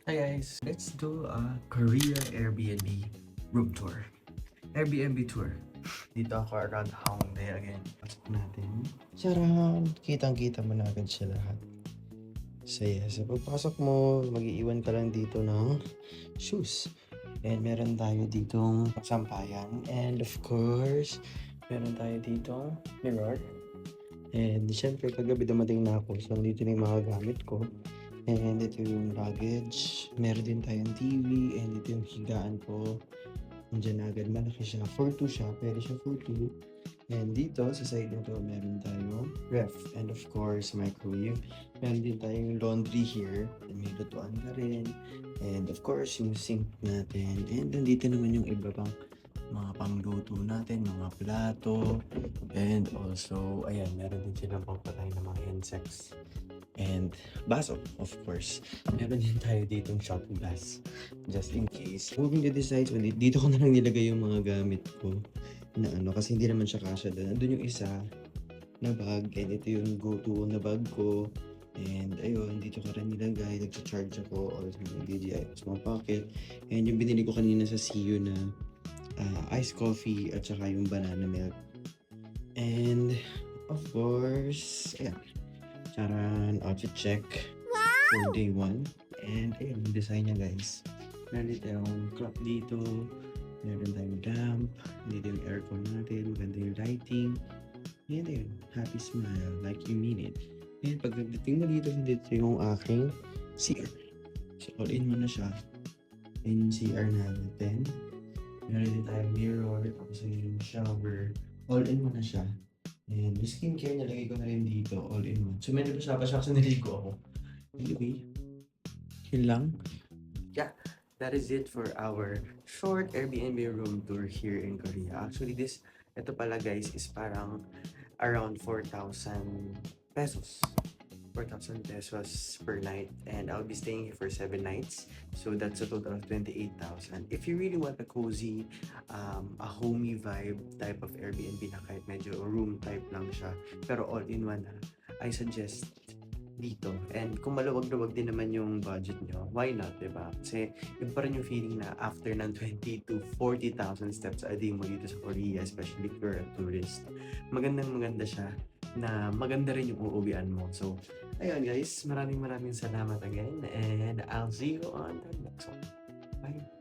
Hi guys, let's do a Korea Airbnb room tour. Airbnb tour. Dito ako around Hongdae again. Pasok natin. Charan! Kitang-kita mo na agad siya lahat. So yeah, sa pagpasok mo, mag-iiwan ka lang dito ng shoes. And meron tayo ditong sampayan. And of course, meron tayo ditong mirror. And syempre, kagabi dumating na ako. So, dito na yung mga gamit ko. And ito yung luggage. Meron din tayong TV. And ito yung higaan ko. Nandiyan na agad. Malaki siya. 4'2 siya. Pwede siya 4'2. And dito, sa side nito, meron tayong ref. And of course, microwave. Meron din tayong laundry here. May lutuan ka rin. And of course, yung sink natin. And nandito naman yung iba pang mga pangluto natin, mga plato. And also, ayan, meron din silang pampatay ng mga insects. And baso, of course. Meron din tayo ditong shot glass. Just in case. Moving to the sides, dito ko na lang nilagay yung mga gamit ko. Na ano, kasi hindi naman siya kasya doon. Andun yung isa na bag. And ito yung go-to na bag ko. And ayun, dito ko rin nilagay. Nag-charge ako. Or DJI sa mga pocket. And yung binili ko kanina sa CU na iced coffee at saka yung banana milk. And of course, ayan. Charan, outfit check for day 1. And ayun, yung design niya guys. Meron dito yung clock dito. Meron tayong lamp. Dito yung aircon natin. Maganda yung lighting. And ayun, happy smile like you mean it. And pag nagdating mo dito yung aking CR. So all in mo na siya. And yung CR natin. Meron din tayong mirror. Tapos yung shower. All in mo na siya. And yung skincare, nalagay ko na rin dito, all in one. So, medyo pa siya kasi naligo ako. Anyway, yun lang. Yeah, that is it for our short Airbnb room tour here in Korea. Actually, ito pala guys, is parang around 4,000 pesos. 4,000 pesos per night, and I'll be staying here for 7 nights, so that's a total of 28,000. If you really want a cozy, a homey vibe type of Airbnb na kahit medyo room type lang siya, pero all-in-one na, I suggest dito. And kung maluwag-luwag din naman yung budget nyo, why not, diba? Kasi yun pa rin yung feeling na after ng 20 to 40,000 steps a day mo dito sa Korea, especially if you're a tourist, maganda siya na maganda rin yung uuwian mo. So, ayun guys, maraming salamat again, and I'll see you on the next one. Bye!